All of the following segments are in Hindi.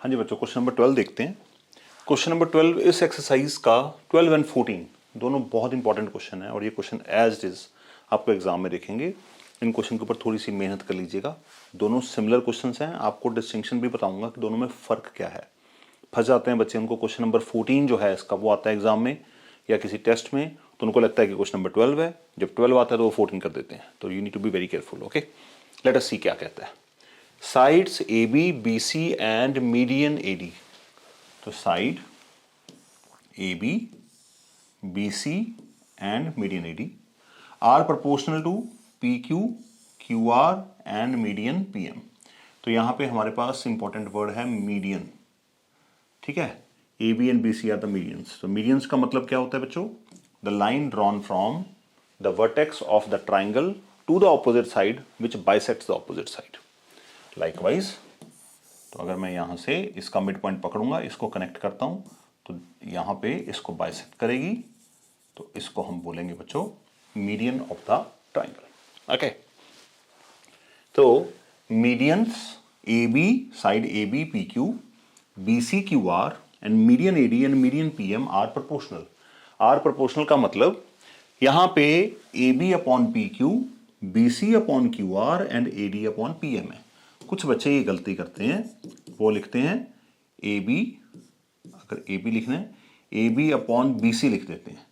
हाँ जी बच्चों, क्वेश्चन नंबर 12 देखते हैं। क्वेश्चन नंबर 12 इस एक्सरसाइज का 12 एंड 14 दोनों बहुत इंपॉर्टेंट क्वेश्चन है और ये क्वेश्चन एज इट इज आपको एग्जाम में देखेंगे। इन क्वेश्चन के ऊपर थोड़ी सी मेहनत कर लीजिएगा। दोनों सिमिलर क्वेश्चन हैं, आपको डिस्टिंक्शन भी बताऊंगा कि दोनों में फ़र्क क्या है। फंस जाते हैं बच्चे, उनको क्वेश्चन नंबर 14 जो है इसका वो आता है एग्जाम में या किसी टेस्ट में, तो उनको लगता है कि क्वेश्चन नंबर 12 है। जब 12 आता है तो वो 14 कर देते हैं। तो you need to be very careful. Okay, let us see क्या कहता है। Sides A B B C and median A D. तो side A B B C and median A D are proportional to P Q Q R and median P M. तो यहां पे हमारे पास इंपॉर्टेंट वर्ड है मीडियन। ठीक है, A B and B C are the medians. तो मीडियंस का मतलब क्या होता है बच्चों? The line drawn from the vertex of the triangle to the opposite side which bisects the opposite side. Likewise, तो अगर मैं यहां से इसका मिड पॉइंट पकड़ूंगा, इसको कनेक्ट करता हूं, तो यहां पे इसको बाइसेक्ट करेगी, तो इसको हम बोलेंगे बच्चों median of the triangle. Okay, तो medians A B, side A B P Q, B C Q R and median A D and median P M are proportional. Are proportional का मतलब यहां पे A B upon P Q, B C upon Q R and A D upon P M है। कुछ बच्चे ये गलती करते हैं, वो लिखते हैं ए बी, अगर ए बी लिखना है A B upon B C लिख देते हैं।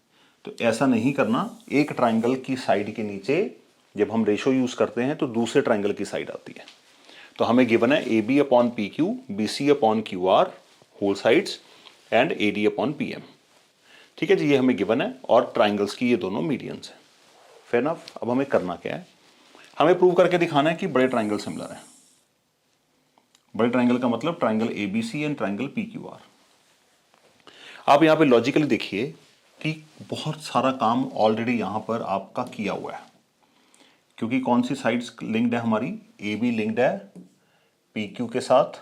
तो ऐसा नहीं करना। एक ट्राइंगल की साइड के नीचे जब हम रेशो यूज करते हैं तो दूसरे ट्राइंगल की साइड आती है। तो हमें गिवन है A B upon P Q, B C upon Q R whole sides and A D upon P M. ठीक है जी, ये हमें गिवन है और ट्राइंगल्स की ये दोनों मीडियंस हैं। Fair enough. अब हमें करना क्या है? हमें प्रूव करके दिखाना है कि बड़े ट्राइंगल सिमिलर है। बड़े ट्राइंगल का मतलब triangle A B C and triangle P Q R. आप यहां पे लॉजिकली देखिए कि बहुत सारा काम ऑलरेडी यहां पर आपका किया हुआ है, क्योंकि कौन सी साइड्स लिंक्ड है हमारी? ए बी लिंक्ड है पी क्यू के साथ,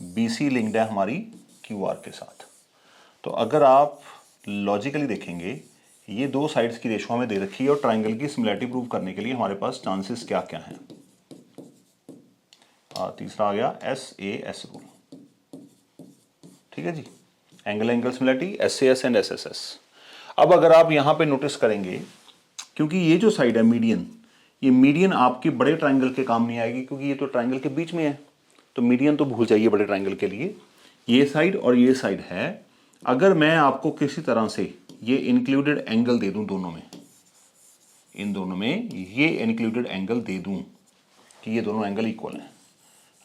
बी सी लिंक्ड है हमारी क्यू आर के साथ। तो अगर आप लॉजिकली देखेंगे, ये दो साइड्स की रेशो हमें दे रखी है और ट्राइंगल की सिमिलरिटी प्रूव करने के लिए हमारे पास चांसेस क्या क्या हैं। तीसरा आ गया एस ए एस रूल। ठीक है जी, angle angle similarity, S A S and S S S. अब अगर आप यहां पे नोटिस करेंगे, क्योंकि ये जो साइड है मीडियन, ये मीडियन आपके बड़े ट्राइंगल के काम नहीं आएगी, क्योंकि ये तो ट्राइंगल के बीच में है। तो मीडियन तो भूल जाइए बड़े ट्राइंगल के लिए। ये साइड और ये साइड है। अगर मैं आपको किसी तरह से ये इंक्लूडेड एंगल दे दूं दोनों में, इन दोनों में ये इंक्लूडेड एंगल दे दूं कि ये दोनों एंगल इक्वल हैं,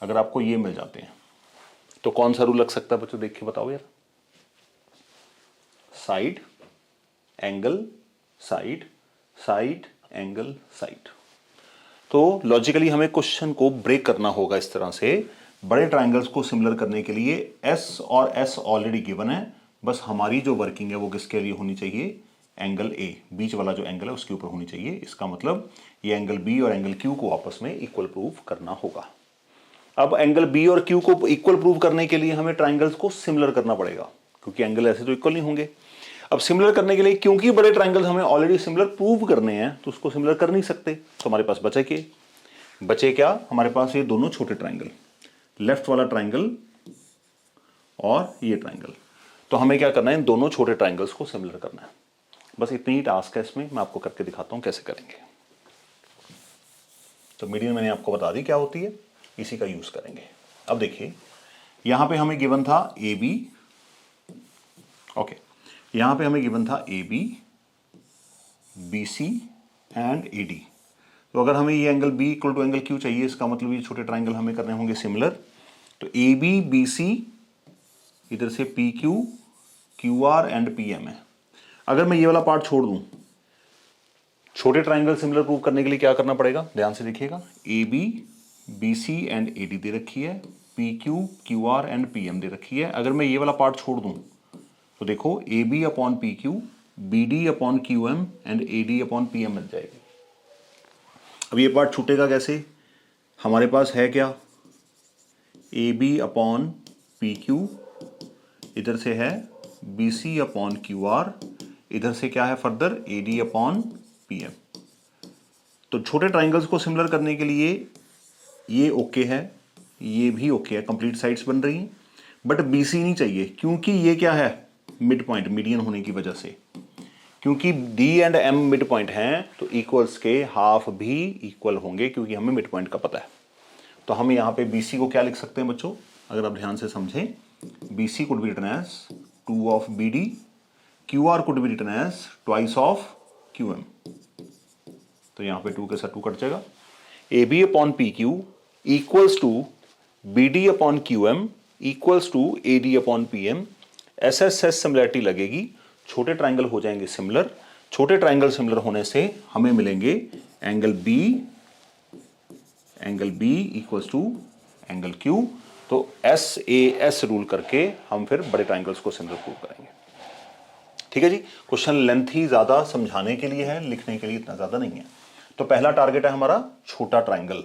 अगर आपको ये मिल जाते हैं, तो कौन सा रूल लग सकता है बच्चों? देख के बताओ यार। Side angle side, side angle side. तो लॉजिकली हमें क्वेश्चन को ब्रेक करना होगा इस तरह से। बड़े ट्राइंगल्स को सिमिलर करने के लिए एस और एस ऑलरेडी गिवन है, बस हमारी जो वर्किंग है वो किसके लिए होनी चाहिए? एंगल ए, बीच वाला जो एंगल है उसके ऊपर होनी चाहिए। इसका मतलब ये एंगल बी और एंगल क्यू को आपस में इक्वल प्रूव करना होगा। अब एंगल बी और क्यू को इक्वल प्रूव करने के लिए हमें ट्राइंगल्स को सिमिलर करना पड़ेगा, क्योंकि एंगल ऐसे तो इक्वल नहीं होंगे। अब सिमिलर करने के लिए, क्योंकि बड़े ट्राइंगल्स हमें ऑलरेडी सिमिलर प्रूव करने हैं, तो उसको सिमिलर कर नहीं सकते। तो हमारे पास बचे क्या? हमारे पास ये दोनों छोटे ट्राइंगल, लेफ्ट वाला ट्राइंगल और ये ट्राइंगल। तो हमें क्या करना है? इन दोनों छोटे ट्राइंगल्स को सिमिलर करना है। बस इतनी ही टास्क है इसमें। मैं आपको करके दिखाता हूं कैसे करेंगे। तो मीडियन मैंने आपको बता दी क्या होती है, इसी का यूज करेंगे। अब देखिए, यहां पे हमें गिवन था ए बी। ओके, यहां पे हमें गिवन था A B, B C and A D. तो अगर हमें ये angle B equal to angle Q चाहिए, इसका मतलब ये छोटे ट्राइंगल हमें करने होंगे सिमिलर। तो ए बी बी सी, इधर से P Q Q R and P M है। अगर मैं ये वाला पार्ट छोड़ दूं, छोटे ट्राइंगल सिमिलर प्रूव करने के लिए क्या करना पड़ेगा? ध्यान से देखिएगा। A B B C and A D दे रखी है, P Q Q R and P M दे रखी है। अगर मैं ये वाला पार्ट छोड़ दूं, तो देखो A B upon P Q, B D upon Q M and A D upon P M मिल जाएगी। अब ये पार्ट छूटेगा कैसे? हमारे पास है क्या? A B upon P Q, इधर से है B C upon Q R, इधर से क्या है फर्दर? ए डी अपॉन पी एम। तो छोटे ट्राइंगल्स को सिमिलर करने के लिए ये ओके है, ये भी ओके है, कंप्लीट साइड्स बन रही हैं, बट BC नहीं चाहिए क्योंकि ये क्या है, मिड पॉइंट, मीडियन होने की वजह से। क्योंकि D and M mid point हैं तो इक्वल्स के हाफ भी इक्वल होंगे क्योंकि हमें मिड पॉइंट का पता है। तो हम यहाँ पे BC को क्या लिख सकते हैं बच्चों, अगर आप ध्यान से समझें, BC could be written as 2 of BD, QR could be written as twice of QM। तो यहाँ पे 2 के साथ 2 कट जाएगा। AB upon PQ equals to BD upon QM equals to AD upon PM। SSS similarity लगेगी, छोटे ट्राइंगल हो जाएंगे सिमिलर, छोटे ट्राइंगल सिमिलर होने से हमें मिलेंगे angle B equals to angle Q। तो SAS रूल करके हम फिर बड़े ट्राइंगल्स को सिमिलर प्रूव करेंगे। ठीक है जी, क्वेश्चन लेंथ ही ज्यादा समझाने के लिए है, लिखने के लिए इतना ज्यादा नहीं है। तो पहला टारगेट है हमारा छोटा ट्राइंगल।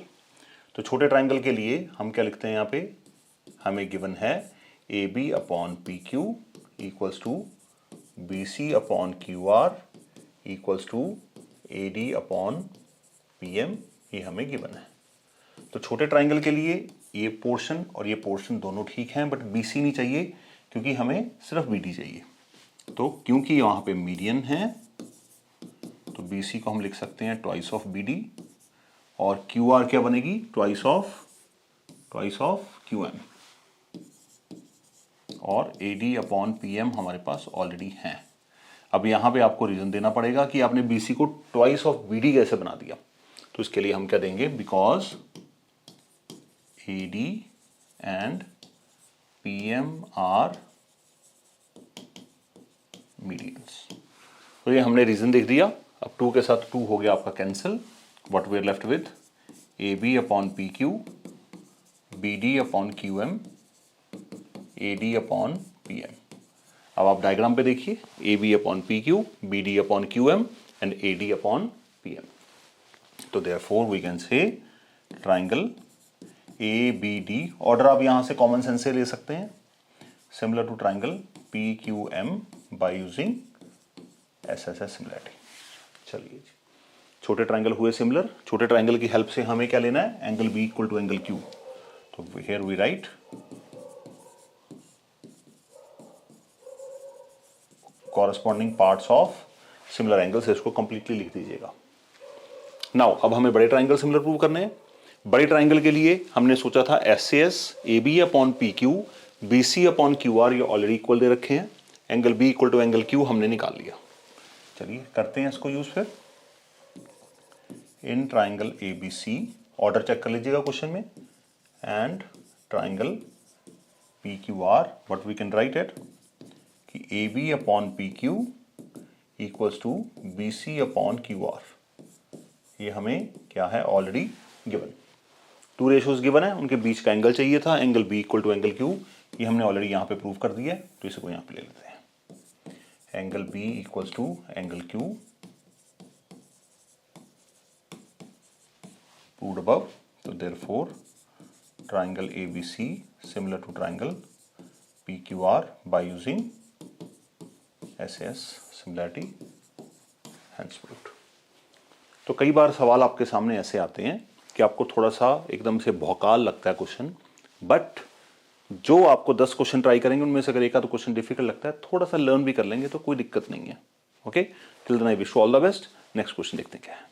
तो छोटे ट्राइंगल के लिए हम क्या लिखते हैं, यहाँ पे हमें गिवन है AB upon PQ equals to BC upon QR equals to AD upon PM, ये हमें गिवन है। तो छोटे ट्राइंगल के लिए ये पोर्शन और ये पोर्शन दोनों ठीक हैं, बट BC नहीं चाहिए क्योंकि हमें सिर्फ BD चाहिए। तो क्योंकि यहाँ पे मीडियन है तो BC को हम लिख सकते हैं ट्वाइस ऑफ BD, और QR क्या बनेगी, ट्वाइस ऑफ QM, और AD अपॉन PM हमारे पास ऑलरेडी है। अब यहाँ पे आपको रीजन देना पड़ेगा कि आपने BC को ट्वाइस ऑफ BD कैसे बना दिया। तो इसके लिए हम क्या देंगे, because AD and PM are medians. तो ये हमने रीजन देख दिया। अब 2 के साथ 2 हो गया आपका cancel. What we are left with, AB upon PQ, BD upon QM, AD upon PM। अब आप डायग्राम पे देखिए, AB upon PQ, BD upon QM and AD upon PM। तो therefore we can say triangle ABD, order आप यहां से कॉमन सेंस से ले सकते हैं, similar to triangle PQM by using SSS similarity. चलिए जी, छोटे ट्राइंगल हुए सिमिलर। छोटे ट्राइंगल की हेल्प से हमें क्या लेना है, angle B equal to angle Q। तो here we write corresponding parts of similar angles, इसको कंप्लीटली लिख दीजिएगा। नाउ अब हमें बड़े ट्राइंगल सिमिलर प्रूव करने हैं। बड़े ट्राइंगल के लिए हमने सोचा था SAS AB upon PQ BC upon QR, ये ऑलरेडी इक्वल दे रखे हैं। Angle B equal to angle Q हमने निकाल लिया। चलिए करते हैं इसको यूज फिर। In triangle ABC, order check कर लीजिएगा क्वेश्चन में, and triangle PQR, what we can write it कि AB upon PQ equals to BC upon QR। ये हमें क्या है, ऑलरेडी गिवन। 2 रेशियोज गिवन है, उनके बीच का एंगल चाहिए था, angle B equal to angle Q, ये हमने ऑलरेडी यहाँ पे प्रूव कर दिया है। तो इसे को यहाँ पे ले लेते हैं, angle B equals to angle Q proved above। तो therefore triangle ABC similar to triangle PQR by using SAS similarity hence proved। तो कई बार सवाल आपके सामने ऐसे आते हैं कि आपको थोड़ा सा एकदम से भौकाल लगता है क्वेश्चन, बट जो आपको 10 क्वेश्चन ट्राई करेंगे उनमें से अगर एक आध क्वेश्चन डिफिकल्ट लगता है, थोड़ा सा लर्न भी कर लेंगे तो कोई दिक्कत नहीं है। Okay, till then I wish you all the best. Next question देखते हैं क्या है।